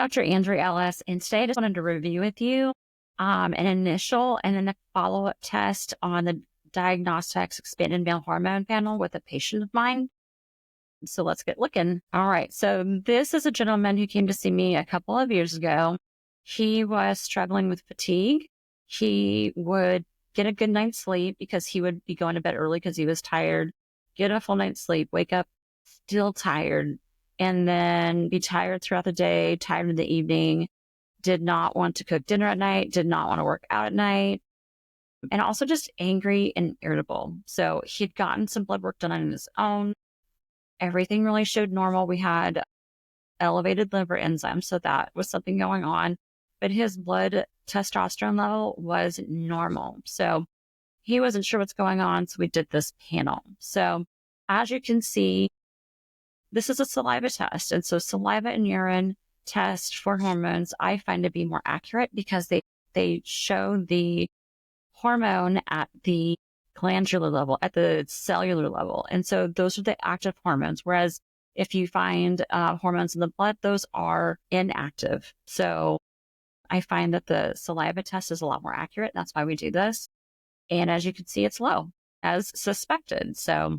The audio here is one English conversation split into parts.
Dr. Andrew Ellis, and today I just wanted to review with you an initial and then a follow-up test on the Diagnostics Expanded Male Hormone Panel with a patient of mine. So let's get looking. All right. So this is a gentleman who came to see me a couple of years ago. He was struggling with fatigue. He would get a good night's sleep because he would be going to bed early because he was tired, get a full night's sleep, wake up still tired, and then be tired throughout the day, tired in the evening, did not want to cook dinner at night, did not want to work out at night, and also just angry and irritable. So he'd gotten some blood work done on his own. Everything really showed normal. We had elevated liver enzymes, so that was something going on. But his blood testosterone level was normal. So he wasn't sure what's going on, so we did this panel. So as you can see, this is a saliva test. And so saliva and urine test for hormones, I find to be more accurate because they show the hormone at the glandular level, at the cellular level. And so those are the active hormones. Whereas if you find hormones in the blood, those are inactive. So I find that the saliva test is a lot more accurate. That's why we do this. And as you can see, it's low as suspected. So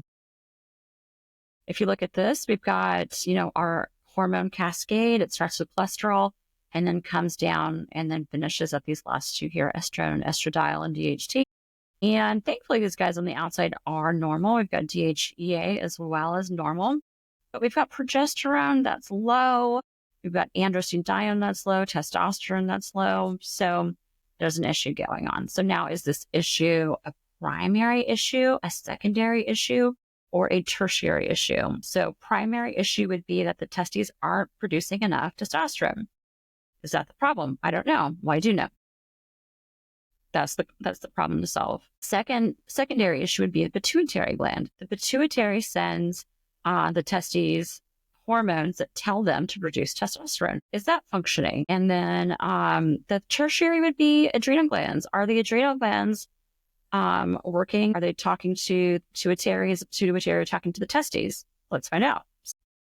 if you look at this, we've got, our hormone cascade. It starts with cholesterol and then comes down and then finishes at these last two here, estrogen, estradiol, and DHT. And thankfully, these guys on the outside are normal. We've got DHEA as well as normal, but we've got progesterone that's low. We've got androstenedione that's low, testosterone that's low. So there's an issue going on. So now is this issue a primary issue, a secondary issue, or a tertiary issue? So primary issue would be that the testes aren't producing enough testosterone. Is that the problem? I don't know. Well, I do know. That's the problem to solve. Secondary issue would be a pituitary gland. The pituitary sends the testes hormones that tell them to produce testosterone. Is that functioning? And then the tertiary would be adrenal glands. Are the adrenal glands working? Are they talking to pituitary? Is the pituitary talking to the testes? Let's find out.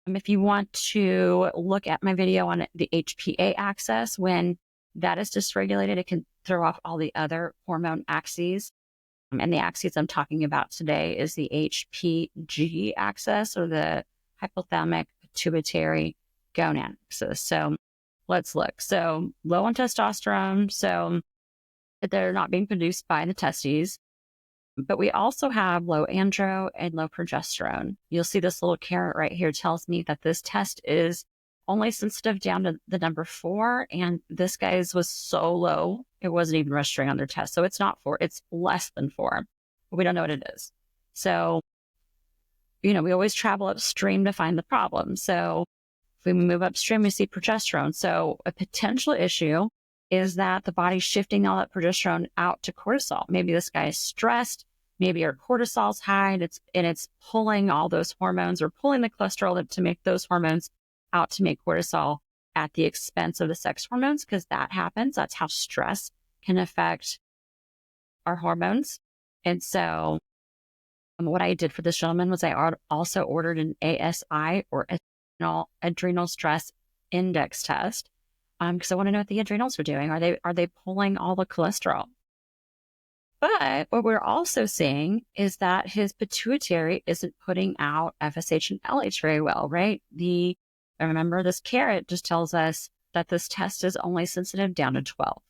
If you want to look at my video on the HPA axis, when that is dysregulated, it can throw off all the other hormone axes. And the axis I'm talking about today is the HPG axis, or the hypothalamic pituitary gonad axis. So let's look. So low on testosterone, so they're not being produced by the testes. But we also have low andro and low progesterone. You'll see this little caret right here tells me that this test is only sensitive down to the number 4, and this guy's was so low, it wasn't even registering on their test. So it's not 4, it's less than 4. But we don't know what it is. So, we always travel upstream to find the problem. So if we move upstream, we see progesterone. So a potential issue is that the body's shifting all that progesterone out to cortisol. Maybe this guy is stressed. Maybe our cortisol's high, and it's pulling all those hormones, or pulling the cholesterol to make those hormones out to make cortisol at the expense of the sex hormones, because that happens. That's how stress can affect our hormones. And so what I did for this gentleman was I also ordered an ASI, or adrenal stress index test, because I want to know what the adrenals are doing. Are they pulling all the cholesterol? But what we're also seeing is that his pituitary isn't putting out FSH and LH very well, right? Remember, this caret just tells us that this test is only sensitive down to 12.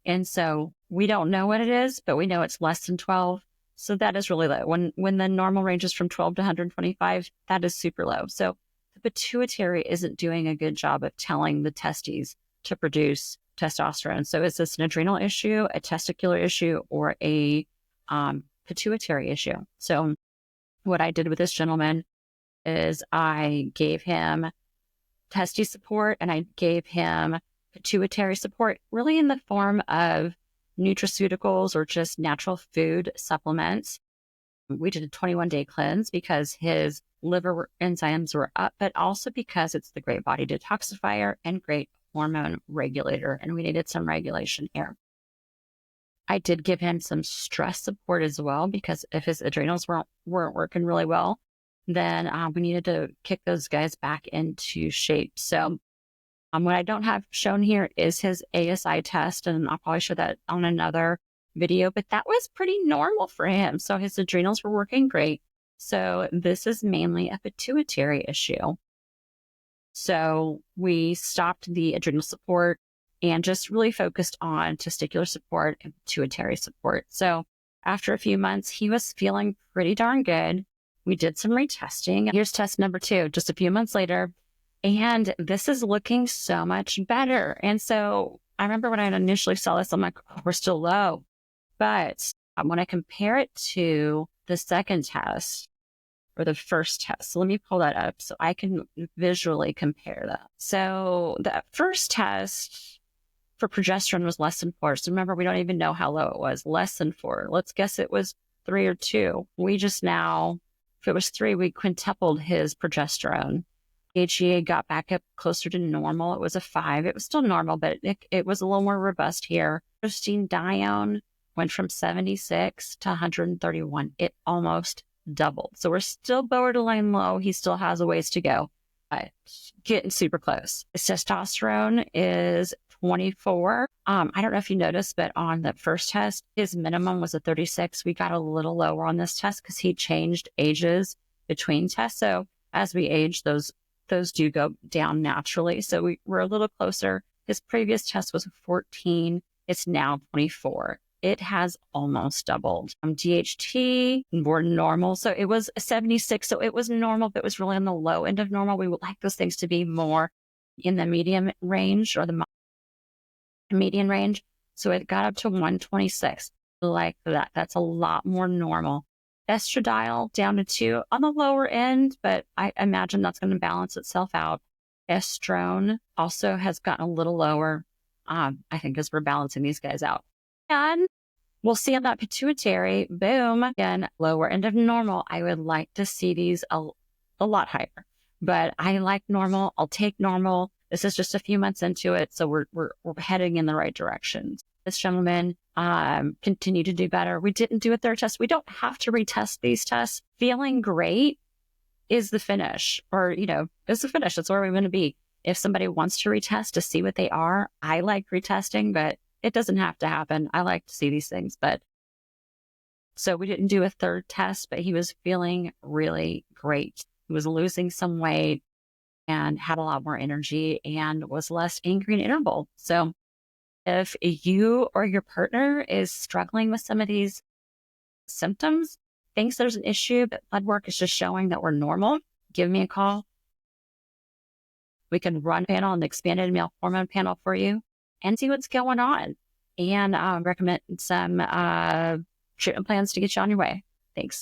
And so we don't know what it is, but we know it's less than 12. So that is really low. When the normal range is from 12 to 125, that is super low. So the pituitary isn't doing a good job of telling the testes to produce testosterone. So is this an adrenal issue, a testicular issue, or a pituitary issue? So what I did with this gentleman is I gave him testes support, and I gave him pituitary support, really in the form of nutraceuticals or just natural food supplements. We did a 21-day cleanse because his liver enzymes were up, but also because it's the great body detoxifier and great hormone regulator, and we needed some regulation here. I did give him some stress support as well, because if his adrenals weren't working really well, then we needed to kick those guys back into shape. So What I don't have shown here is his ASI test, and I'll probably show that on another video, but that was pretty normal for him. So his adrenals were working great. So this is mainly a pituitary issue. So we stopped the adrenal support and just really focused on testicular support and pituitary support. So after a few months, he was feeling pretty darn good. We did some retesting. Here's test number 2, just a few months later. And this is looking so much better. And so I remember when I initially saw this, I'm like, oh, we're still low. But when I compare it to the second test or the first test, so let me pull that up so I can visually compare that. So the first test for progesterone was less than 4. So remember, we don't even know how low it was, less than 4. Let's guess it was 3 or 2. We just now, if it was 3, we quintupled his progesterone. HGA got back up closer to normal. It was a 5. It was still normal, but it was a little more robust here. Dione went from 76 to 131. It almost doubled. So we're still borderline low. He still has a ways to go, but getting super close. His testosterone is 24. I don't know if you noticed, but on the first test, his minimum was a 36. We got a little lower on this test because he changed ages between tests. So as we age, those do go down naturally. So we're a little closer. His previous test was 14. It's now 24. It has almost doubled. DHT, more normal. So it was 76. So it was normal, but it was really on the low end of normal. We would like those things to be more in the medium range or the median range. So it got up to 126. Like that. That's a lot more normal. Estradiol down to 2 on the lower end, but I imagine that's going to balance itself out. Estrone also has gotten a little lower, I think, as we're balancing these guys out. And we'll see on that pituitary, boom, again, lower end of normal. I would like to see these a lot higher, but I like normal. I'll take normal. This is just a few months into it, so we're heading in the right direction. This gentleman continue to do better. We didn't do a third test. We don't have to retest these tests. Feeling great is the finish, or, is the finish. That's where we want to be. If somebody wants to retest to see what they are, I like retesting, but it doesn't have to happen. I like to see these things. But so we didn't do a third test, but he was feeling really great. He was losing some weight and had a lot more energy and was less angry and irritable. So if you or your partner is struggling with some of these symptoms, thinks there's an issue, but blood work is just showing that we're normal, give me a call. We can run a panel on the Expanded Male Hormone Panel for you and see what's going on, and recommend some treatment plans to get you on your way. Thanks.